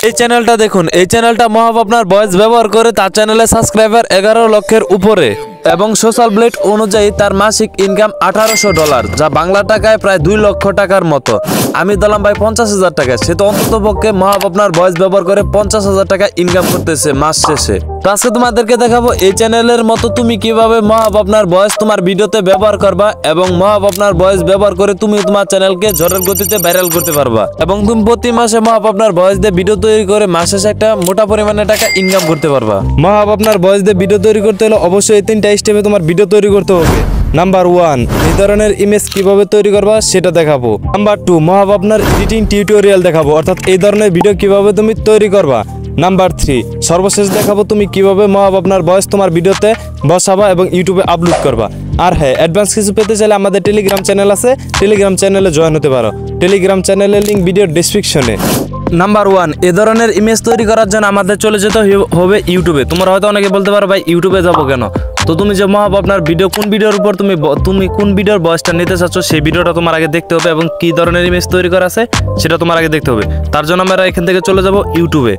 এই চ্যানেলটা দেখুন, এই চ্যানেলটা মহাব আপনার ভয়েস ব্যবহার করে তার চ্যানেলে সাবস্ক্রাইবার 11 লক্ষের উপরে এবং সোশ্যাল ব্লেড অনুযায়ী তার মাসিক ইনকাম $1800, যা বাংলা টাকায় প্রায় 2 লক্ষ টাকার মতো। আমি দিলাম ভাই 50,000 টাকা, সে তো অন্তত পক্ষে মহাব আপনার ভয়েস ব্যবহার করে 50,000 টাকা ইনকাম করতেছে মাস শেষে। তো আজকে তোমাদেরকে দেখাবো এই চ্যানেলের মতো তুমি কিভাবে মহাব আপনার ভয়েস তোমার ভিডিওতে ব্যবহার করবা এবং মহাব আপনার ভয়েস ব্যবহার করে তুমি তোমার চ্যানেলকে ঝড়ের গতিতে ভাইরাল করতে পারবা এবং তুমি প্রতি মাসে মহাব আপনার ভয়েস দিয়ে ভিডিও তৈরি করে মাস শেষে একটা মোটা পরিমাণে টাকা ইনকাম করতে পারবা। মহাব আপনার ভয়েস দিয়ে ভিডিও তৈরি করতে হলে অবশ্যই এই 3টা স্টেপে তোমার ভিডিও তৈরি করতে হবে। নাম্বার 1, এই ধরনের ইমেজ কিভাবে তৈরি করবা সেটা দেখাবো। নাম্বার 2, মহাব আপনার এডিটিং টিউটোরিয়াল দেখাবো, অর্থাৎ এই ধরনের ভিডিও কিভাবে তুমি তৈরি করবা। নাম্বার 3, সর্বশেষ দেখাবো তুমি কিভাবে মহাব আপনার ভয়েস তোমার ভিডিওতে বসাবা এবং ইউটিউবে আপলোড করবা। আর হ্যাঁ, অ্যাডভান্স কিছু পেতে চাইলে আমাদের টেলিগ্রাম চ্যানেল আছে, টেলিগ্রাম চ্যানেলে জয়েন হতে পারো। টেলিগ্রাম চ্যানেলের লিঙ্ক ভিডিওর ডেসক্রিপশনে। নাম্বার 1, এ ধরনের ইমেজ তৈরি করার জন্য আমাদের চলে যেতে হবে ইউটিউবে। তোমরা হয়তো অনেকে বলতে পারো ভাই ইউটিউবে যাবো কেন? তো তুমি যে মহাব আপনার ভিডিও কোন ভিডিওর উপর তুমি কোন ভিডিওর ভয়েসটা নিতে চাচ্ছ সেই ভিডিওটা তোমার আগে দেখতে হবে এবং কী ধরনের ইমেজ তৈরি করা আছে সেটা তোমার আগে দেখতে হবে। তার জন্য আমরা এখান থেকে চলে যাব ইউটিউবে।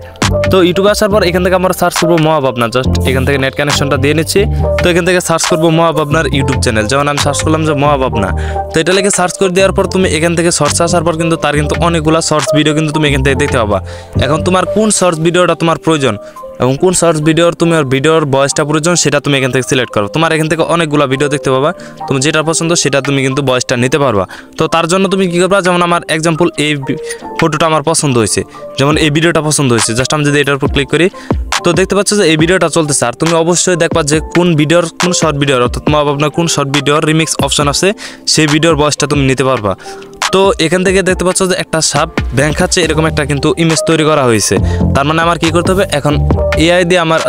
তো ইউটিউবে আসার পর এখান থেকে আমরা সার্চ করবো মহাব আপনার, জাস্ট এখান থেকে নেট কানেকশনটা দিয়ে নিচ্ছি। তো এখান থেকে সার্চ করবো মহাব আপনার ইউটিউব চ্যানেল, যেমন আমি সার্চ করলাম যে মহাব আপনার। তো এটা লিখে সার্চ করে দেওয়ার পর তুমি এখান থেকে সার্চ আসার পর কিন্তু তার কিন্তু অনেকগুলো শর্টস ভিডিও কিন্তু তুমি এখান থেকে দেখতে পাবা। এখন তোমার কোন শর্টস ভিডিওটা তোমার প্রয়োজন এবং কোন শর্টস ভিডিওর ভয়েসটা প্রয়োজন সেটা তুমি এখান থেকে সিলেক্ট করো। তোমার এখান থেকে অনেকগুলো ভিডিও দেখতে পাবা, তুমি যেটা পছন্দ সেটা তুমি কিন্তু ভয়েসটা নিতে পারবা। তো তার জন্য তুমি কী করবা, যেমন আমার এক্সাম্পল এই ফটোটা আমার পছন্দ হয়েছে, যেমন এই ভিডিওটা পছন্দ হয়েছে, জাস্ট আমি যদি এটার উপর ক্লিক করি তো দেখতে পাচ্ছ যে এই ভিডিওটা চলতেছে। আর তুমি অবশ্যই দেখবা যে কোন শর্ট ভিডিওর অর্থাৎ আপনার কোন শর্ট ভিডিওর রিমিক্স অপশন আছে সেই ভিডিওর ভয়েসটা তুমি নিতে পারবা। তো এখান থেকে দেখতে পাচ্ছ যে একটা সাপ ব্যাংক খাচ্ছে এরকম একটা কিন্তু ইমেজ তৈরি করা হয়েছে। তার মানে আমার কী করতে হবে, এখন এআই দিয়ে আমার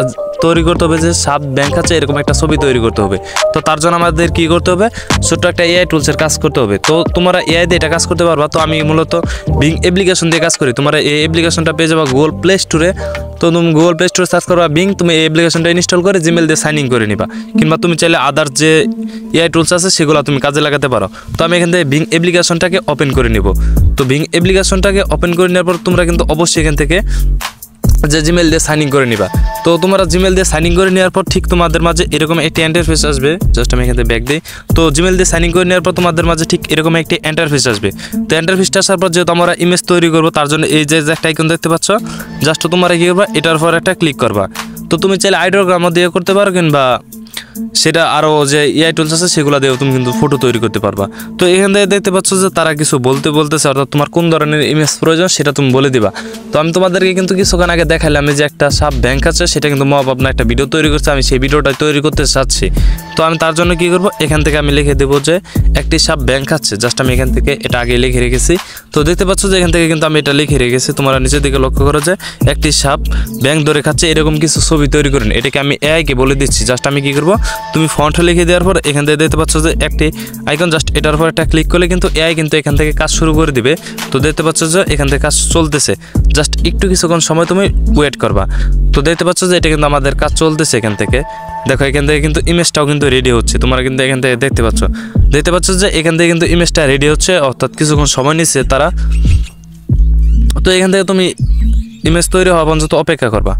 তৈরি করতে হবে যে সাপ ব্যাংক খাচ্ছে এরকম একটা ছবি তৈরি করতে হবে। তো তার জন্য আমাদের কী করতে হবে, ছোট্ট একটা এআই টুলসের কাজ করতে হবে। তো তোমরা এআই দিয়ে এটা কাজ করতে পারবা। তো আমি মূলত বিং অ্যাপ্লিকেশন দিয়ে কাজ করি। তোমরা এই অ্যাপ্লিকেশনটা পেয়ে যাবা গুগল প্লে স্টোরে। তো তুমি গুগল প্লে স্টোরে সার্চ করবা বিং, তুমি এই অ্যাপ্লিকেশনটা ইনস্টল করে জিমেল দিয়ে সাইন ইন করে নিবা, কিংবা তুমি চাইলে আদার যে এআই টুলস আছে সেগুলো তুমি কাজে লাগাতে পারো। তো আমি এখান থেকে বিং অ্যাপ্লিকেশনটাকে ওপেন করে নিব। তো বিং অ্যাপ্লিকেশনটাকে ওপেন করে নেওয়ার পর তোমরা কিন্তু অবশ্যই এখান থেকে যে জিমেল দিয়ে সাইন ইন করে নিবা। তো তোমরা জিমেল দিয়ে সাইন ইন করে নেওয়ার পর ঠিক তোমাদের মাঝে এরকম একটি ইন্টারফেস আসবে, জাস্ট আমি এখান থেকে ব্যাক দিই। তো জিমেল দিয়ে সাইন ইন করে নেওয়ার পর তোমাদের মাঝে ঠিক এরকম একটি ইন্টারফেস আসবে। তো ইন্টারফেসটা আসার পর যেহেতু আমরা ইমেজ তৈরি করবো তার জন্য এই যে একটা আইকন দেখতে পাচ্ছ, জাস্ট তোমরা কী করবা, এটার পর একটা ক্লিক করবা। তো তুমি চাইলে আইডিওগ্রামও দিয়ে করতে পারো, কিংবা সেটা আরও যে এআই টুলস আছে সেগুলো দিয়েও তুমি কিন্তু ফটো তৈরি করতে পারবা। তো এখান থেকে দেখতে পাচ্ছ যে তারা কিছু বলতেছে, অর্থাৎ তোমার কোন ধরনের ইমেজ প্রয়োজন সেটা তুমি বলে দিবা। তো আমি তোমাদেরকে কিন্তু কিছুক্ষণ আগে দেখালাম যে একটা সাপ ব্যাংক আছে, সেটা কিন্তু মহাব আপনার একটা ভিডিও তৈরি করছে, আমি সেই ভিডিওটা তৈরি করতে চাচ্ছি। তো আমি তার জন্য কী করবো, এখান থেকে আমি লিখে দেবো যে একটি সাপ ব্যাংক আছে, জাস্ট আমি এখান থেকে এটা আগে লিখে রেখেছি। তো দেখতে পাচ্ছ যে এখান থেকে কিন্তু আমি এটা লিখে রেখেছি। তোমরা নিচের দিকে লক্ষ্য করো যে একটি সাপ ব্যাংক ধরে খাচ্ছে এরকম কিছু ছবি তৈরি করেন, এটাকে আমি এআইকে বলে দিচ্ছি। জাস্ট আমি কী করবো, তুমি ফন্ট লিখে দেওয়ার পর এখান থেকে দেখতে পাচ্ছ যে একটি আইকন, জাস্ট এটার উপর একটা ক্লিক করলে কিন্তু এআই কিন্তু এখান থেকে কাজ শুরু করে দিবে। তো দেখতে পাচ্ছ যে এখান থেকে কাজ চলতেছে, জাস্ট একটু কিছুক্ষণ সময় তুমি ওয়েট করবা। তো দেখতে পাচ্ছ যে এটা কিন্তু আমাদের কাজ চলতেছে। এখান থেকে দেখো, এখান থেকে কিন্তু ইমেজটাও কিন্তু রেডি হচ্ছে। তোমরা কিন্তু এখান থেকে দেখতে পাচ্ছ যে এখান থেকে কিন্তু ইমেজটা রেডি হচ্ছে, অর্থাৎ কিছুক্ষণ সময় নিচ্ছে তারা। তো এখান থেকে তুমি ইমেজ তৈরি হওয়া পর্যন্ত অপেক্ষা করবা।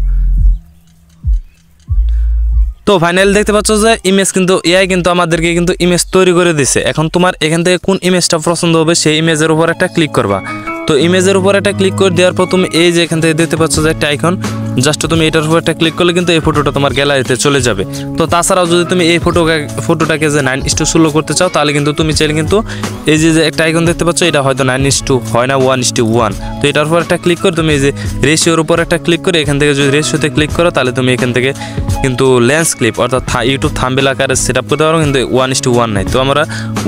তো ফাইনালি দেখতে পাচ্ছ যে ইমেজ কিন্তু এআই কিন্তু আমাদেরকে কিন্তু ইমেজ তৈরি করে দিছে। এখন তোমার এখান থেকে কোন ইমেজটা পছন্দ হবে সেই ইমেজের উপর একটা ক্লিক করবা। তো ইমেজের উপর একটা ক্লিক করে দেওয়ার পর তুমি এই যে এখান থেকে দেখতে পাচ্ছ যে একটা আইকন, জাস্ট তুমি এটার উপর একটা ক্লিক করলে কিন্তু এই ফটোটা তোমার গ্যালারিতে চলে যাবে। তো তাছাড়াও যদি তুমি এই ফটোটাকে যে 9:16 করতে চাও তাহলে কিন্তু তুমি চাইলে কিন্তু এই যে একটা আইকন দেখতে পাচ্ছ, এটা হয়তো 9:2 হয় না 1:1। তো এটার উপর একটা ক্লিক করে তুমি এই যে রেশিওর উপর একটা ক্লিক করে এখান থেকে যদি রেশিওতে ক্লিক করো তাহলে তুমি এখান থেকে কিন্তু লেন্স ক্লিপ অর্থাৎ ইউটিউব থাম্বনেল আকারে সেট আপ করতে পারো, কিন্তু 1:1 নাই। তো আমরা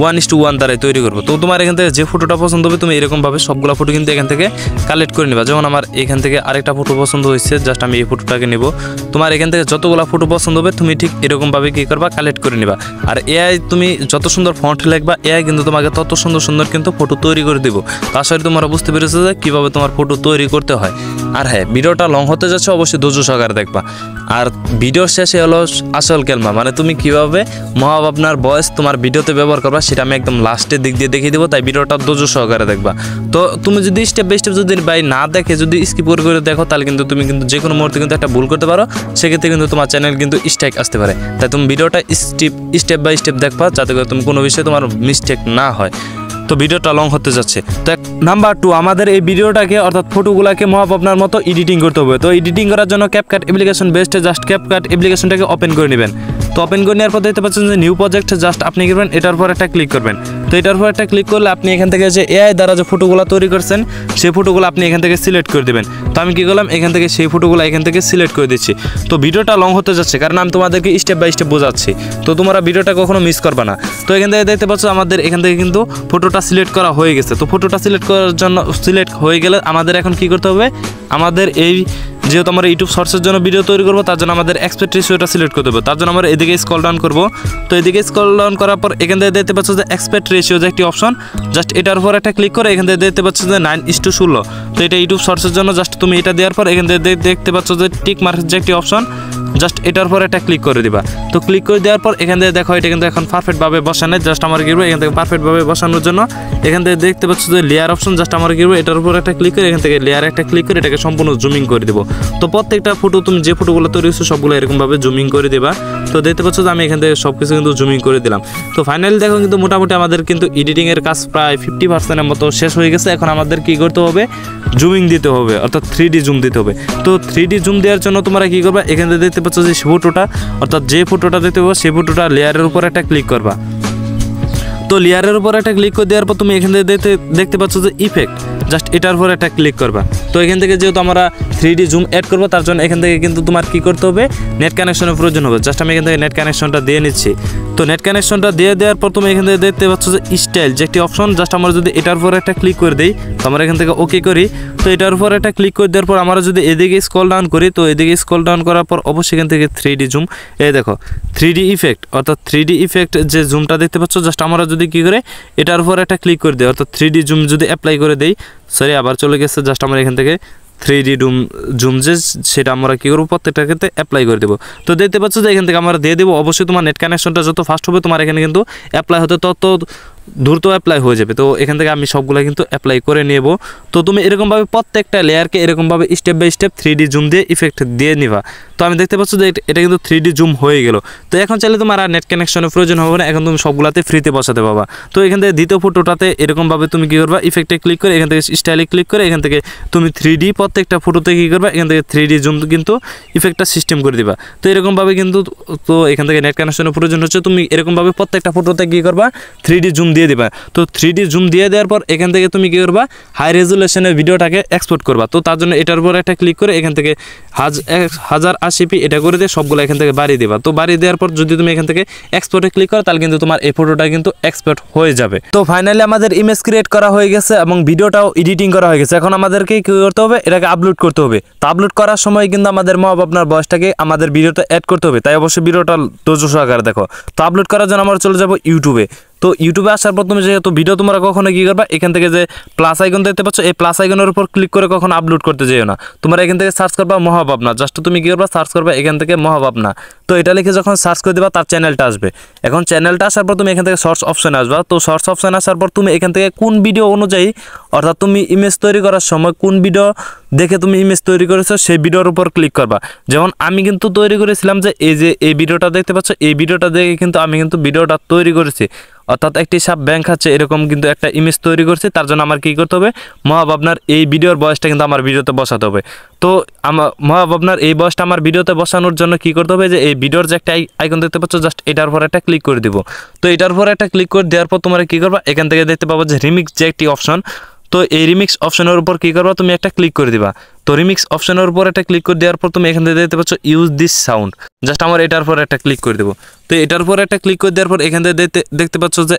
1:1 দ্বারাই তৈরি করবো। তো তোমার এখান থেকে যে ফটোটা পছন্দ হবে তুমি এরকমভাবে সবগুলো ফটো কিন্তু এখান থেকে কালেক্ট করে নিবা। যেমন আমার এখান থেকে আরেকটা ফটো পছন্দ হয়েছে, জাস্ট আমি এই ফটোটাকে নেব। তোমার এখান থেকে যতগুলো ফটো পছন্দ হবে তুমি ঠিক এরকমভাবে কী করবা, কালেক্ট করে নিবা। আর এআই তুমি যত সুন্দর ফন্ট লিখবা এআই কিন্তু তোমাকে তত সুন্দর সুন্দর কিন্তু ফটো তৈরি করে দেবো। তার সাথে তোমরা বুঝতে পেরেছো যে কীভাবে তোমার ফটো তৈরি করতে হয়। আর হ্যাঁ, ভিডিওটা লং হতে যাচ্ছে, অবশ্যই ধৈর্য সহকারে দেখবা। আর ভিডিওর শেষে হলো আসল কেলমা, মানে তুমি কীভাবে মহাব আপনার ভয়েস তোমার ভিডিওতে ব্যবহার করবা সেটা আমি একদম লাস্টের দিক দিয়ে দেখিয়ে দেবো, তাই ভিডিওটা ধৈর্য সহকারে দেখবা। তো তুমি যদি স্টেপ বাই স্টেপ যদি ভাই না দেখে যদি স্কিপ করে দেখো তাহলে কিন্তু তুমি কিন্তু যে কোনো মুহূর্তে কিন্তু একটা ভুল করতে পারো, সেক্ষেত্রে কিন্তু তোমার চ্যানেল কিন্তু স্ট্রাইক আসতে পারে। তাই তুমি ভিডিওটা স্টেপ বাই স্টেপ দেখবা যাতে করে তুমি কোনো বিষয়ে তোমার মিস্টেক না হয়। তো ভিডিওটা লং হতে যাচ্ছে। তো নাম্বার 2, আমাদের এই ভিডিওটাকে অর্থাৎ ফটোগুলোকে মহাব আপনার মতো এডিটিং করতে হবে। তো এডিটিং করার জন্য CapCut application best, just CapCut অ্যাপ্লিকেশনটাকে ওপেন করে নেবেন। তো ওপেন করে নেওয়ার পর দেখতে পাচ্ছেন যে নিউ প্রজেক্ট, জাস্ট আপনি করবেন এটার পর একটা ক্লিক করবেন। তো এটার পর একটা ক্লিক করলে আপনি এখান থেকে যে এআই দ্বারা যে ফটোগুলো তৈরি করছেন সেই ফটোগুলো আপনি এখান থেকে সিলেক্ট করে দেবেন। তো আমি কী করলাম, এখান থেকে সেই ফটোগুলো এখান থেকে সিলেক্ট করে দিচ্ছি। তো ভিডিওটা লং হতে যাচ্ছে কারণ আমি তোমাদেরকে স্টেপ বাই স্টেপ বোঝাচ্ছি, তো তোমরা ভিডিওটা কখনো মিস করবে না। তো এখান থেকে দেখতে পাচ্ছ আমাদের এখান থেকে কিন্তু ফটোটা সিলেক্ট করা হয়ে গেছে। তো ফটোটা সিলেক্ট করার জন্য সিলেক্ট হয়ে গেলে আমাদের এখন কি করতে হবে, আমাদের এই যেহেতু আমরা ইউটিউব শর্টসের জন্য ভিডিও তৈরি করবো তার জন্য আমাদের এক্সপেক্ট রেশিওটা সিলেক্ট করতে হবে। তার জন্য আমরা এদিকে স্ক্রল ডাউন করবো। তো এদিকে স্ক্রল ডাউন করার পর এখান থেকে দেখতে পাচ্ছ যে এক্সপেক্ট রেশিও যে একটি অপশন, জাস্ট এটার উপর একটা ক্লিক করে এখান থেকে দেখতে পাচ্ছ যে 9:16। তো এটা ইউটিউব শর্টসের জন্য জাস্ট তুমি এটা দেওয়ার পর এখান থেকে দেখতে পাচ্ছ যে টিক মার্ক যে একটি অপশন, জাস্ট এটার পর একটা ক্লিক করে দিবা। তো ক্লিক করে দেওয়ার পর এখান থেকে দেখো এটা কিন্তু এখন পারফেক্টভাবে বসানো, জাস্ট আমার কি করবো এখান থেকে পারফেক্টভাবে বসানোর জন্য এখান থেকে দেখতে পাচ্ছ যে লেয়ার অপশন, জাস্ট আমার কি করবো এটার উপর একটা ক্লিক করে এখান থেকে লেয়ার একটা ক্লিক করে এটাকে সম্পূর্ণ জুমিং করে দেবো। তো প্রত্যেকটা ফটো তুমি যে ফটোগুলো তৈরি করছো সবগুলো এরকমভাবে জুমিং করে দেবা। তো দেখতে পাচ্ছ যে আমি এখান থেকে সব কিছু কিন্তু জুমিং করে দিলাম। তো ফাইনালি দেখো কিন্তু মোটামুটি আমাদের কিন্তু এডিটিংয়ের কাজ প্রায় 50% মতো শেষ হয়ে গেছে। এখন আমাদের কি করতে হবে, জুমিং দিতে হবে, অর্থাৎ 3D জুম দিতে হবে। তো 3D জুম দেওয়ার জন্য তোমরা কী করবা, এখান থেকে দেখতে পাচ্ছ যে ফটোটা অর্থাৎ যে ফটোটা দেখতে পাবো সেই ফটোটা লেয়ারের উপর একটা ক্লিক করবা। তো লেয়ারের উপর একটা ক্লিক করে দেওয়ার পর তুমি এখান থেকে দেখতে পাচ্ছ যে ইফেক্ট, জাস্ট এটার উপর একটা ক্লিক করবা। তো এখান থেকে যেহেতু আমরা 3D জুম অ্যাড করবো তার জন্য এখান থেকে কিন্তু তোমার কী করতে হবে, নেট কানেকশনের প্রয়োজন হবে। জাস্ট আমি এখান থেকে নেট কানেকশনটা দিয়ে নিচ্ছি। তো নেট কানেকশনটা দিয়ে দেওয়ার পর তুমি এখান থেকে দেখতে পাচ্ছ যে স্টাইল যে একটি অপশন, জাস্ট আমরা যদি এটার উপর একটা ক্লিক করে দিই তো আমরা এখান থেকে ওকে করি। তো এটার উপর একটা ক্লিক করে দেওয়ার পর আমরা যদি এদিকে স্ক্রল ডাউন করি, তো এদিকে স্ক্রল ডাউন করার পর অবশ্যই এখান থেকে 3D জুম, এই দেখো 3D ইফেক্ট, অর্থাৎ 3D ইফেক্ট যে জুমটা দেখতে পাচ্ছ, জাস্ট আমরা যদি কী করে এটার উপর একটা ক্লিক করে দিই অর্থাৎ 3D জুম যদি অ্যাপ্লাই করে দেই, সরি আবার চলে গেছে, জাস্ট আমরা এখান থেকে 3D জুম যে সেটা আমরা কী করবো প্রত্যেকটা ক্ষেত্রে অ্যাপ্লাই করে দেবো। তো দেখতে পাচ্ছ যে এখান থেকে আমরা দিয়ে দেবো। অবশ্যই তোমার নেট কানেকশনটা যত ফাস্ট হবে তোমার এখানে কিন্তু অ্যাপ্লাই হতে তত দ্রুত অ্যাপ্লাই হয়ে যাবে। তো এখান থেকে আমি সবগুলো কিন্তু অ্যাপ্লাই করে নেব। তো তুমি এরকমভাবে প্রত্যেকটা লেয়ারকে এরকমভাবে step by step 3D zoom দিয়ে ইফেক্ট দিয়ে নিবা। তো আমি দেখতে পাচ্ছ যে এটা কিন্তু 3D জুম হয়ে গেল। তো এখন চাইলে তোমার আর নেট কানেকশনের প্রয়োজন হবে না, এখন তুমি সবগুলাতে ফ্রিতে বসাতে পারবা। তো এখান থেকে দ্বিতীয় ফটোটাতে এরকমভাবে তুমি কী করবা, ইফেক্টে ক্লিক করে এখান থেকে স্টাইলে ক্লিক করে এখান থেকে তুমি 3D প্রত্যেকটা ফটোতে কী করবা, এখান থেকে 3D জুম কিন্তু ইফেক্টটা সিস্টেম করে দিবা। তো এরকমভাবে কিন্তু তো এখান থেকে নেট কানেকশনের প্রয়োজন হচ্ছে, তুমি এরকমভাবে প্রত্যেকটা ফটোতে কী করবা 3D জুম দিয়ে দিবা। তো 3D জুম দিয়ে দেওয়ার পর এখান থেকে তুমি কী করবা, হাই রেজুলেশনের ভিডিওটাকে এক্সপোর্ট করবা। তো তার জন্য এটার উপর একটা ক্লিক করে এখান থেকে 1080p এটা করে দিয়ে সবগুলো এখান থেকে বাড়িয়ে দেবা। তো বাড়িয়ে দেওয়ার পর যদি তুমি এখান থেকে এক্সপোর্টে ক্লিক করো তাহলে কিন্তু তোমার এই ফটোটা কিন্তু এক্সপোর্ট হয়ে যাবে। তো ফাইনালি আমাদের ইমেজ ক্রিয়েট করা হয়ে গেছে এবং ভিডিওটাও এডিটিং করা হয়ে গেছে। এখন আমাদেরকে কী করতে হবে, এটাকে আপলোড করতে হবে। তো আপলোড করার সময় কিন্তু আমাদের মহাব আপনার ভয়েসটাকে আমাদের ভিডিওতে অ্যাড করতে হবে, তাই অবশ্যই ভিডিওটা ধৈর্য সহকারে দেখো। তো আপলোড করার জন্য আমরা চলে যাবো ইউটিউবে। তো ইউটিউবে আসার পর তুমি যেহেতু ভিডিও তোমরা কখনো কী করবা, এখান থেকে যে প্লাস আইকন দেখতে পাচ্ছ এই প্লাস আইকনের উপর ক্লিক করে কখনো আপলোড করতে যেও না। তোমরা এখান থেকে সার্চ করবা মহাব আপনা, জাস্ট তুমি কী করবা সার্চ করবা এখান থেকে মহাব আপনা। তো এটা লিখে যখন সার্চ করে দেবা তার চ্যানেলটা আসবে। এখন চ্যানেলটা আসার পর তুমি এখান থেকে সার্চ অপশানে আসবা। তো সার্চ অপশানে আসার পর তুমি এখান থেকে কোন ভিডিও অনুযায়ী অর্থাৎ তুমি ইমেজ তৈরি করার সময় কোন ভিডিও দেখে তুমি ইমেজ তৈরি করেছো সেই ভিডিওর উপর ক্লিক করবা। যেমন আমি কিন্তু তৈরি করেছিলাম যে এই ভিডিওটা দেখতে পাচ্ছ, এই ভিডিওটা দেখে কিন্তু আমি কিন্তু ভিডিওটা তৈরি করেছি, অর্থাৎ একটি সাপ ব্যাংক খাচ্ছে এরকম কিন্তু একটা ইমেজ তৈরি করছি। তার জন্য আমার কী করতে হবে, মহাব আপনার এই ভিডিওর বয়সটা কিন্তু আমার ভিডিওতে বসাতে হবে। তো মহাব আপনার এই বয়সটা আমার ভিডিওতে বসানোর জন্য কী করতে হবে, যে এই ভিডিওর যে একটা আইকন দেখতে পাচ্ছ জাস্ট এটার উপর একটা ক্লিক করে দিব। তো এটার উপর একটা ক্লিক করে দেওয়ার পর তোমরা কী করবা, এখান থেকে দেখতে পাবো যে রিমিক্স যে একটি অপশন। তো এই রিমিক্স অপশনের উপর কী করবা, তুমি একটা ক্লিক করে দিবা। তো রিমিক্স অপশনের উপর একটা ক্লিক করে দেওয়ার পর তুমি এখান থেকে দেখতে পাচ্ছ ইউজ দিস সাউন্ড, জাস্ট আমার এটার উপর একটা ক্লিক করে দেবো। তো এটার উপর একটা ক্লিক করে দেওয়ার পর এখান থেকে দেখতে পাচ্ছ যে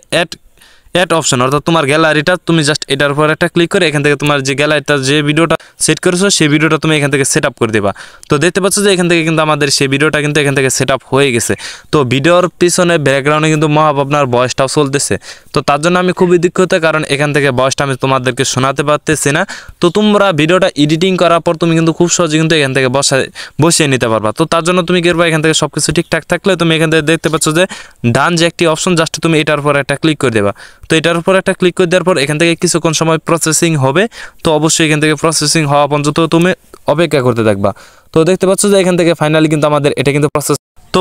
অ্যাড অপশন, অর্থাৎ তোমার গ্যালারিটা তুমি জাস্ট এটার উপর একটা ক্লিক করে এখান থেকে তোমার যে গ্যালারিটা যে ভিডিওটা সেট করেছো সেই ভিডিওটা তুমি এখান থেকে সেট আপ করে দেবা। তো দেখতে পাচ্ছ যে এখান থেকে কিন্তু আমাদের সেই ভিডিওটা কিন্তু এখান থেকে সেট আপ হয়ে গেছে। তো ভিডিওর পিছনে ব্যাকগ্রাউন্ডে কিন্তু মহাব আপনার ভয়েসটাও চলতেছে। তো তার জন্য আমি খুবই দুঃখিত, কারণ এখান থেকে ভয়েসটা আমি তোমাদেরকে শোনাতে পারতেছি না। তো তোমরা ভিডিওটা এডিটিং করার পর তুমি কিন্তু খুব সহজে কিন্তু এখান থেকে বসিয়ে নিতে পারবা। তো তার জন্য তুমি কি করবা, এখান থেকে সব কিছু ঠিকঠাক থাকলে তুমি এখান থেকে দেখতে পাচ্ছ যে ডান যে একটি অপশন, জাস্ট তুমি এটার উপর একটা ক্লিক করে দেবা। তো এটার উপর একটা ক্লিক করে দেওয়ার পর এখান থেকে কিছুক্ষণ সময় প্রসেসিং হবে। তো অবশ্যই এখান থেকে প্রসেসিং হওয়া পর্যন্ত তুমি অপেক্ষা করতে থাকবা। তো দেখতে পাচ্ছ যে এখান থেকে ফাইনালি কিন্তু আমাদের এটা কিন্তু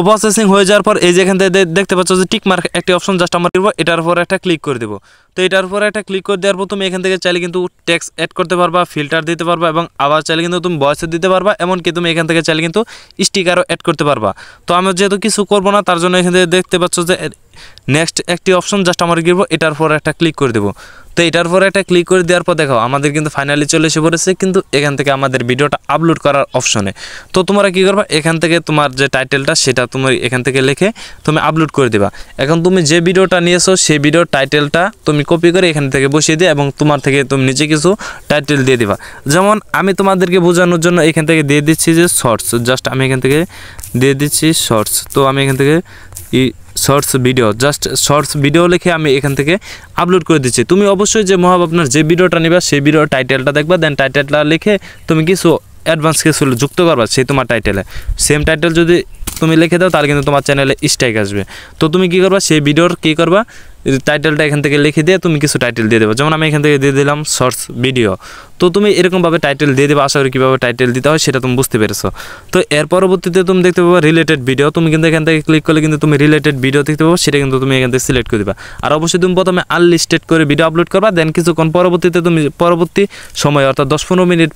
প্রসেসিং হয়ে যাওয়ার পর এই যে এখান থেকে দেখতে পাচ্ছ যে টিক মার্ক একটি অপশন, জাস্ট আমরা দিব এটার উপর একটা ক্লিক করে দেবো। তো এটার উপর একটা ক্লিক করে দেওয়ার পর তুমি এখান থেকে চাইলে কিন্তু টেক্সট অ্যাড করতে পারবা, ফিল্টার দিতে পারবা, এবং আবার চাইলে কিন্তু তুমি ভয়েসও দিতে পারবা, এমনকি তুমি এখান থেকে চাইলে কিন্তু স্টিকারও অ্যাড করতে পারবা। তো আমি যেহেতু কিছু করবো না তার জন্য এখান থেকে দেখতে পাচ্ছ যে নেক্সট একটি অপশন, জাস্ট আমরা গিয়ে এটার উপর একটা ক্লিক করে দেবো। তো এটার উপর একটা ক্লিক করে দেওয়ার পর দেখো আমাদের কিন্তু ফাইনালি চলে এসে পড়েছে কিন্তু এখান থেকে আমাদের ভিডিওটা আপলোড করার অপশনে। তো তোমরা কী করবা, এখান থেকে তোমার যে টাইটেলটা সেটা তুমি এখান থেকে লিখে তুমি আপলোড করে দেবা। এখন তুমি যে ভিডিওটা নিয়েছো সেই ভিডিওর টাইটেলটা তুমি কপি করে এখান থেকে বসিয়ে দিয়ে এবং তোমার থেকে তুমি নিচে কিছু টাইটেল দিয়ে দিবা। যেমন আমি তোমাদেরকে বোঝানোর জন্য এখান থেকে দিয়ে দিচ্ছি যে শর্টস, জাস্ট আমি এখান থেকে দিয়ে দিচ্ছি শর্টস। তো আমি এখান থেকে shorts video, just shorts video লিখে আমি এখান থেকে আপলোড করে দিচ্ছি। তুমি অবশ্যই যে মহাব আপনার যে ভিডিওটা নেবা সেই ভিডিওর টাইটেলটা দেখবা, দেন টাইটেলটা লিখে তুমি কিছু অ্যাডভান্স কিছু যুক্ত করবা সেই তোমার টাইটেলে। সেম টাইটেল যদি তুমি লিখে দাও তাহলে কিন্তু তোমার চ্যানেলে স্ট্রাইক আসবে। তো তুমি কী করবা, সেই ভিডিওর কী করবা, টাইটেলটা এখান থেকে লিখে দিয়ে তুমি কিছু টাইটেল দিয়ে দেবো। যেমন আমি এখান থেকে দিয়ে দিলাম শর্টস ভিডিও। তো তুমি এরকমভাবে টাইটেল দিয়ে দেবে। আশা করি কীভাবে টাইটেল দিতে হয় সেটা তুমি বুঝতে পেরেছো। তো এর পরবর্তীতে তুমি দেখতে পাবো রিলেটেড ভিডিও। তুমি কিন্তু এখান থেকে ক্লিক করলে কিন্তু তুমি রিলেটেড ভিডিও দেখতে পাবো, সেটা কিন্তু তুমি এখান থেকে সিলেক্ট করে দেবা। আর অবশ্যই তুমি প্রথমে আনলিস্টেড করে ভিডিও আপলোড করবা, দেন কিছুক্ষণ পরবর্তীতে তুমি পরবর্তী সময় অর্থাৎ 10-15 মিনিট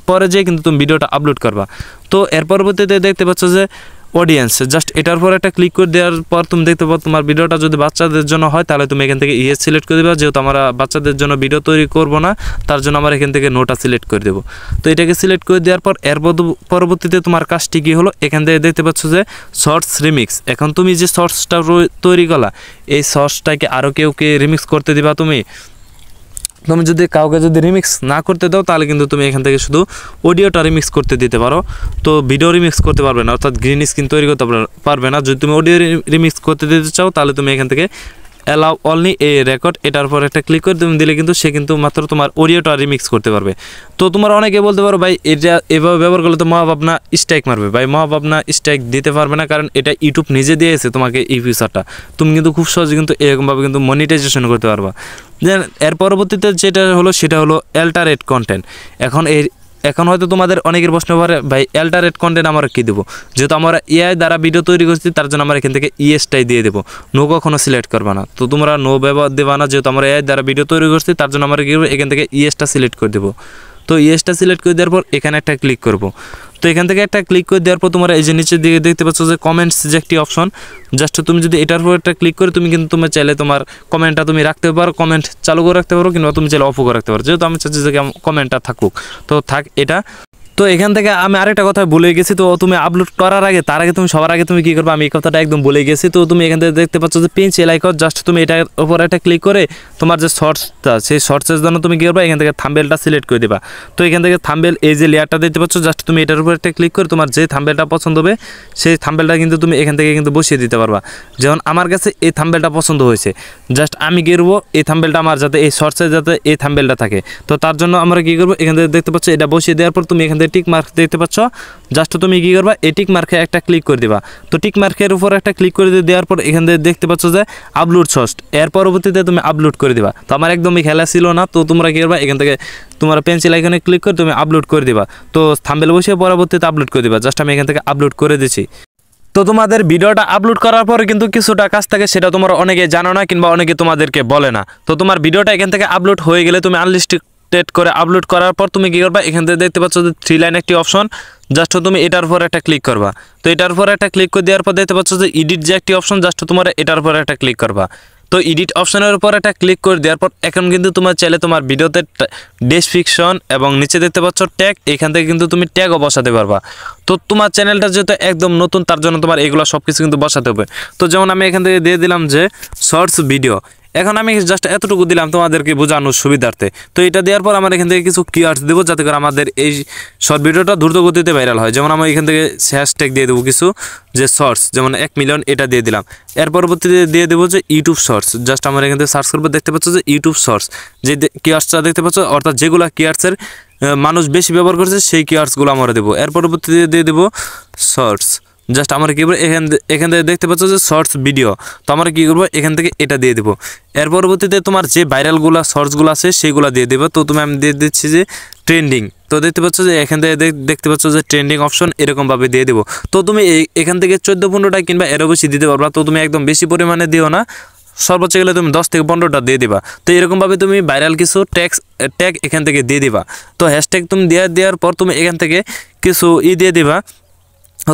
পরে যেয়ে কিন্তু তুমি ভিডিওটা আপলোড করবা। তো এর পরবর্তীতে দেখতে পাচ্ছ যে অডিয়েন্স, জাস্ট এটার পর একটা ক্লিক করে দেওয়ার পর তুমি দেখতে পাবো তোমার ভিডিওটা যদি বাচ্চাদের জন্য হয় তাহলে তুমি এখান থেকে ইয়েস সিলেক্ট করে দেবা। যেহেতু আমরা বাচ্চাদের জন্য ভিডিও তৈরি করব না তার জন্য আমরা এখান থেকে নোটা সিলেক্ট করে দেবো। তো এটাকে সিলেক্ট করে দেওয়ার পর এর পরবর্তীতে তোমার কাজটি কী হলো, এখান থেকে দেখতে পাচ্ছ যে শর্টস রিমিক্স। এখন তুমি যে শর্টসটা তৈরি করলা এই শর্টসটাকে আরও কেউ রিমিক্স করতে দিবা। তুমি যদি কাউকে যদি রিমিক্স না করতে দাও তাহলে কিন্তু তুমি এখান থেকে শুধু অডিওটা রিমিক্স করতে দিতে পারো। তো ভিডিও রিমিক্স করতে পারবে না, অর্থাৎ গ্রিন স্ক্রিন তৈরি করতে পারবে না। যদি তুমি অডিও রিমিক্স করতে দিতে চাও তাহলে তুমি এখান থেকে অ্যালাউ অনলি এ রেকর্ড এটার উপর একটা ক্লিক করে তুমি দিলে কিন্তু সে কিন্তু মাত্র তোমার অডিওটা রিমিক্স করতে পারবে। তো তোমার অনেকে বলতে পারো ভাই এটা এভাবে ব্যবহার করলে তো মহাভাবনা স্ট্রাইক মারবে। ভাই মহাভাবনা স্ট্রাইক দিতে পারবে না, কারণ এটা ইউটিউব নিজে দিয়েছে তোমাকে এই ফিচারটা। তুমি কিন্তু খুব সহজে কিন্তু এরকমভাবে কিন্তু মনিটাইজেশন করতে পারবা। দেন এর পরবর্তীতে যেটা হলো সেটা হলো অ্যাল্টারেট কন্টেন্ট। এখন হয়তো তোমাদের অনেকের প্রশ্ন করে ভাই অ্যাল্টারেট কন্টেন্ট আমরা কী দেবো, যেহেতু আমরা এআই দ্বারা ভিডিও তৈরি করছি তার জন্য আমরা এখান থেকে ইএসটাই দিয়ে দেবো, নো কখনো সিলেক্ট করবা না। তো তোমরা নো ব্যবহার দেবা না, যেহেতু আমরা এআই দ্বারা ভিডিও তৈরি করছি তার জন্য আমরা কী করবো, এখান থেকে ইএসটা সিলেক্ট করে দেবো। তো ইএসটা সিলেক্ট করে দেওয়ার পর এখানে একটা ক্লিক করবো। তো এখান থেকে একটা ক্লিক করে দেওয়ার পর তোমরা এই যে নিচের দিকে দেখতে পাচ্ছ যে কমেন্টস যে একটি অপশন, জাস্ট তুমি যদি এটার উপর একটা ক্লিক করে তুমি কিন্তু তুমি চাইলে তোমার কমেন্টটা তুমি রাখতে পারো, কমেন্ট চালু করে রাখতে পারো, কিংবা তুমি চাইলে অফও করে রাখতে পারো। যেহেতু আমি চাচ্ছি যে কমেন্টটা থাকুক, তো থাক এটা। তো এখান থেকে আমি আরেকটা কথা ভুলে গেছি। তো তুমি আপলোড করার আগে তার আগে তুমি সবার আগে তুমি কী করবে, আমি এই কথাটা একদম ভুলে গেছি। তো তুমি এখান থেকে দেখতে পাচ্ছ যে পেন্সিল আইকন, জাস্ট তুমি এটার উপর একটা ক্লিক করে তোমার যে শর্টসটা সেই শর্টসের জন্য তুমি কী করবে, এখান থেকে থাম্বেলটা সিলেক্ট করে দেবা। তো এখান থেকে থাম্বেল এই যে লেয়ারটা দেখতে পাচ্ছ, জাস্ট তুমি এটার উপর একটা ক্লিক করে তোমার যে থাম্বেলটা পছন্দ হবে সেই থাম্বেলটা কিন্তু তুমি এখান থেকে কিন্তু বসিয়ে দিতে পারবা। যেমন আমার কাছে এই থাম্বেলটা পছন্দ হয়েছে, জাস্ট আমি গেরবো এই থাম্বেলটা আমার যাতে এই শর্টসে যাতে এই থাম্বেলটা থাকে। তো তার জন্য আমরা কী করবো, এখান থেকে দেখতে পাচ্ছ এটা বসিয়ে দেওয়ার পর তুমি এখান থেকে টিক মার্ক দেখতে পাচ্ছ, জাস্ট তুমি কী করবা, এই টিক মার্কে একটা ক্লিক করে দিবা। তো টিক মার্কের উপর একটা ক্লিক করে দেওয়ার পর এখান থেকে দেখতে পাচ্ছ যে আপলোড শর্টস, এর পরবর্তীতে তুমি আপলোড করে দিবা। তো আমার একদমই খেলা ছিল না, তো তোমরা কী করবা, এখান থেকে তোমার পেন্সিল আইকনে ক্লিক করে তুমি আপলোড করে দিবা। তো থাম্বনেল বসিয়ে পরবর্তীতে আপলোড করে দিবা। জাস্ট আমি এখান থেকে আপলোড করে দিচ্ছি। তো তোমাদের ভিডিওটা আপলোড করার পরে কিন্তু কিছুটা কাজ থাকে, সেটা তোমরা অনেকে জানো না কিংবা অনেকে তোমাদেরকে বলে না। তো তোমার ভিডিওটা এখান থেকে আপলোড হয়ে গেলে তুমি আনলিস্টেড করে আপলোড করার পর তুমি কী করবা, এখান থেকে দেখতে পাচ্ছ যে 3 লাইন একটি অপশন, জাস্ট তুমি এটার উপর একটা ক্লিক করবা। তো এটার উপর একটা ক্লিক করে দেওয়ার পর দেখতে পাচ্ছ যে এডিট যে একটি অপশন, জাস্ট তোমার এটার উপর একটা ক্লিক করবা। তো এডিট অপশনের উপর একটা ক্লিক করে দেওয়ার পর এখন কিন্তু তোমার চাইলে তোমার ভিডিওতে ডেসক্রিপশন এবং নিচে দেখতে পাচ্ছ ট্যাগ, এখান থেকে কিন্তু তুমি ট্যাগও বসাতে পারবা। তো তোমার চ্যানেলটা যেহেতু একদম নতুন তার জন্য তোমার এগুলো সব কিছু কিন্তু বসাতে হবে। তো যেমন আমি এখান থেকে দিয়ে দিলাম যে শর্টস ভিডিও, এখন আমি জাস্ট এতটুকু দিলাম তোমাদেরকে বোঝানোর সুবিধার্থে। তো এটা দেওয়ার পর আমার এখান থেকে কিছু কিওয়ার্ডস দেবো যাতে করে আমাদের এই শর্ট ভিডিওটা দ্রুত গতিতে ভাইরাল হয়। যেমন আমি এখান থেকে হ্যাশট্যাগ দিয়ে দেবো কিছু, যে শর্টস যেমন 1 মিলিয়ন এটা দিয়ে দিলাম। এর পরবর্তীতে দিয়ে দেবো যে ইউটিউব শর্টস, জাস্ট আমার এখান থেকে সার্চ করবো, দেখতে পাচ্ছ যে ইউটিউব শর্টস যে কিওয়ার্ডসটা দেখতে পাচ্ছ, অর্থাৎ যেগুলো কিওয়ার্ডসের মানুষ বেশি ব্যবহার করছে সেই কিওয়ার্ডসগুলো আমরা দেবো। এর পরবর্তীতে দিয়ে দেবো শর্টস, জাস্ট আমরা কী করবো এখান থেকে দেখতে পাচ্ছ যে শর্টস ভিডিও, তো আমরা কী করবো এখান থেকে এটা দিয়ে দেবো। এর পরবর্তীতে তোমার যে ভাইরালগুলো শর্টসগুলো আছে সেইগুলো দিয়ে দেবো। তো তুমি আমি দিয়ে দিচ্ছি যে ট্রেন্ডিং, তো দেখতে পাচ্ছ যে এখান থেকে দেখতে পাচ্ছ যে ট্রেন্ডিং অপশন এরকমভাবে দিয়ে দেবো। তো তুমি এখান থেকে 14-15টা কিংবা এরও বেশি দিতে পারবা। তো তুমি একদম বেশি পরিমাণে দিও না, সর্বোচ্চ গেলে তুমি 10 থেকে 15টা দিয়ে দিবা। তো এরকমভাবে তুমি ভাইরাল কিছু ট্যাগ এখান থেকে দিয়ে দিবা। তো হ্যাশট্যাগ তুমি দেওয়ার পর তুমি এখান থেকে কিছু দিয়ে দিবা।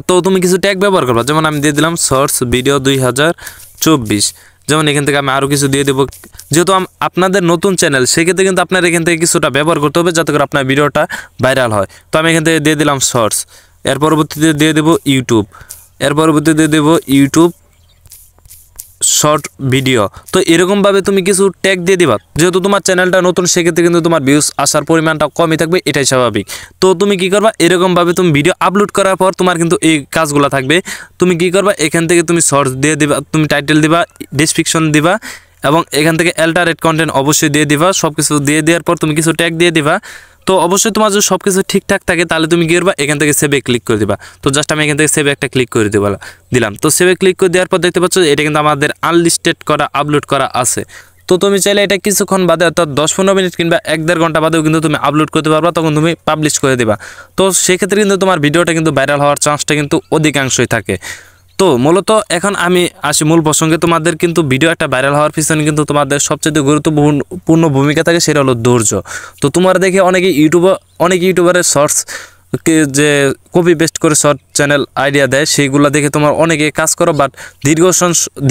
তো তুমি কিছু ট্যাগ ব্যবহার করবা, যেমন আমি দিয়ে দিলাম শর্টস ভিডিও 2024। যেমন এখান থেকে আমি আরও কিছু দিয়ে দেবো, যেহেতু আপনাদের নতুন চ্যানেল সেক্ষেত্রে কিন্তু আপনার এখান থেকে কিছুটা ব্যবহার করতে হবে যাতে করে আপনার ভিডিওটা ভাইরাল হয়। তো আমি এখান থেকে দিয়ে দিলাম শর্টস, এর পরবর্তীতে দিয়ে দেবো ইউটিউব, এর পরবর্তীতে দিয়ে দেবো ইউটিউব শর্ট ভিডিও। তো এরকমভাবে তুমি কিছু ট্যাগ দিয়ে দিবা, যেহেতু তোমার চ্যানেলটা নতুন সেক্ষেত্রে কিন্তু তোমার ভিউজ আসার পরিমাণটা কমই থাকবে, এটাই স্বাভাবিক। তো তুমি কি করবা, এরকমভাবে তুমি ভিডিও আপলোড করার পর তোমার কিন্তু এই কাজগুলো থাকবে। তুমি কি করবা, এখান থেকে তুমি শর্টস দিয়ে দিবা, তুমি টাইটেল দিবা, ডেসক্রিপশন দিবা এবং এখান থেকে অ্যাল্টারেট কন্টেন্ট অবশ্যই দিয়ে দিবা। সব কিছু দিয়ে দেওয়ার পর তুমি কিছু ট্যাগ দিয়ে দিবা। তো অবশ্যই তোমার যদি সব কিছু ঠিকঠাক থাকে তাহলে তুমি কি করবা, এখান থেকে সেভে ক্লিক করে দিবা। তো জাস্ট আমি এখান থেকে সেভে একটা ক্লিক করে দিলাম। তো সেভে ক্লিক করে দেওয়ার পর দেখতে পাচ্ছ এটা কিন্তু আমাদের আনলিস্টেড করা আপলোড করা আছে। তো তুমি চাইলে এটা কিছুক্ষণ বাদে অর্থাৎ 10-15 মিনিট কিংবা 1-1.5 ঘন্টা বাদেও কিন্তু তুমি আপলোড করতে পারবা, তখন তুমি পাবলিশ করে দিবা। তো সেক্ষেত্রে কিন্তু তোমার ভিডিওটা কিন্তু ভাইরাল হওয়ার চান্সটা কিন্তু অধিকাংশই থাকে। তো মূলত এখন আমি আসি মূল প্রসঙ্গে। তোমাদের কিন্তু ভিডিও একটা ভাইরাল হওয়ার পিছনে কিন্তু তোমাদের সবচেয়ে গুরুত্বপূর্ণ ভূমিকা থাকে, সেটা হলো ধৈর্য। তো তোমার দেখে অনেক ইউটিউবারের শর্টস যে কপি পেস্ট করে শর্ট চ্যানেল আইডিয়া দেয়, সেইগুলো দেখে তোমার অনেকে কাজ করো, বাট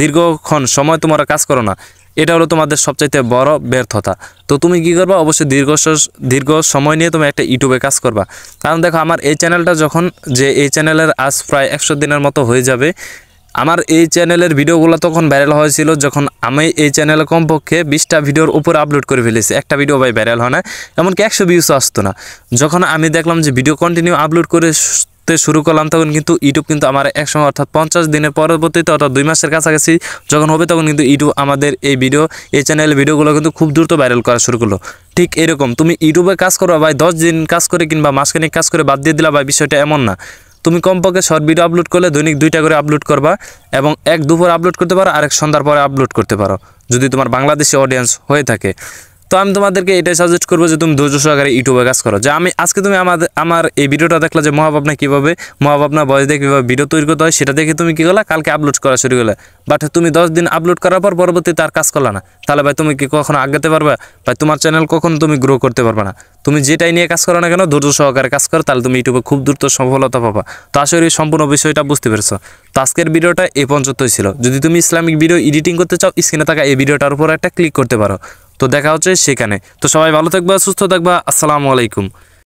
দীর্ঘক্ষণ সময় তোমরা কাজ করো না। এটা হলো তোমাদের সবচাইতে বড় ব্যর্থতা। তো তুমি কি করবা, অবশ্যই দীর্ঘ সময় নিয়ে তুমি একটা ইউটিউবে কাজ করবা। কারণ দেখো আমার এই চ্যানেলটা এই চ্যানেলের আজ প্রায় 100 দিনের মতো হয়ে যাবে। আমার এই চ্যানেলের ভিডিওগুলো তখন ভাইরাল হয়েছিল যখন আমি এই চ্যানেলে কমপক্ষে 20টা ভিডিওর উপরে আপলোড করে ফেলেছি, একটা ভিডিও ভাইরাল হয় না, এমনকি 100 ভিউসও আসতো না। যখন আমি দেখলাম যে ভিডিও কন্টিনিউ আপলোড করে শুরু করলাম, তখন কিন্তু ইউটিউব কিন্তু আমার একসময় অর্থাৎ 50 দিনের পরবর্তীতে অর্থাৎ 2 মাসের কাছাকাছি যখন হবে, তখন কিন্তু ইউটিউব আমাদের এই চ্যানেলের ভিডিওগুলো কিন্তু খুব দ্রুত ভাইরাল করা শুরু করলো। ঠিক এরকম তুমি ইউটিউবে কাজ করো ভাই, 10 দিন কাজ করে কিংবা মাসখানেক কাজ করে বাদ দিয়ে দিলা ভাই, বিষয়টা এমন না। তুমি কমপক্ষে শর্ট ভিডিও আপলোড করলে দৈনিক 2টা করে আপলোড করবা, এবং এক দুপুর আপলোড করতে পারো, আরেক সন্ধ্যার পরে আপলোড করতে পারো, যদি তোমার বাংলাদেশি অডিয়েন্স হয়ে থাকে। তো আমি তোমাদেরকে এটাই সাজেস্ট করবো যে তুমি ধৈর্য সহকারে ইউটিউবে কাজ করো। যে আজকে তুমি আমার এই ভিডিওটা দেখলা যে মহাভাবনা ভয়েস দিয়ে কীভাবে ভিডিও তৈরি করতে হয়, সেটা দেখে তুমি কী করলা, কালকে আপলোড করা শুরু করলে। বাট তুমি 10 দিন আপলোড করার পর পরবর্তীতে আর কাজ করলা না, তাহলে ভাই তুমি কি কখনো আগাতে পারবে ভাই? তোমার চ্যানেল কখনো তুমি গ্রো করতে পারবে না। তুমি যেটাই নিয়ে কাজ করো না কেন, ধৈর্য সহকারে কাজ করো, তাহলে তুমি ইউটিউবে খুব দ্রুত সফলতা পাবা। তো আশা করি সম্পূর্ণ বিষয়টা বুঝতে পেরেছো। তো আজকের ভিডিওটা এই পর্যন্তই ছিল। যদি তুমি ইসলামিক ভিডিও এডিটিং করতে চাও, স্ক্রিনে থাকা এই ভিডিওটার উপর একটা ক্লিক করতে পারো। তো দেখা হচ্ছে সেখানে। তো সবাই ভালো থাকবা, সুস্থ থাকবা। আসসালামু আলাইকুম।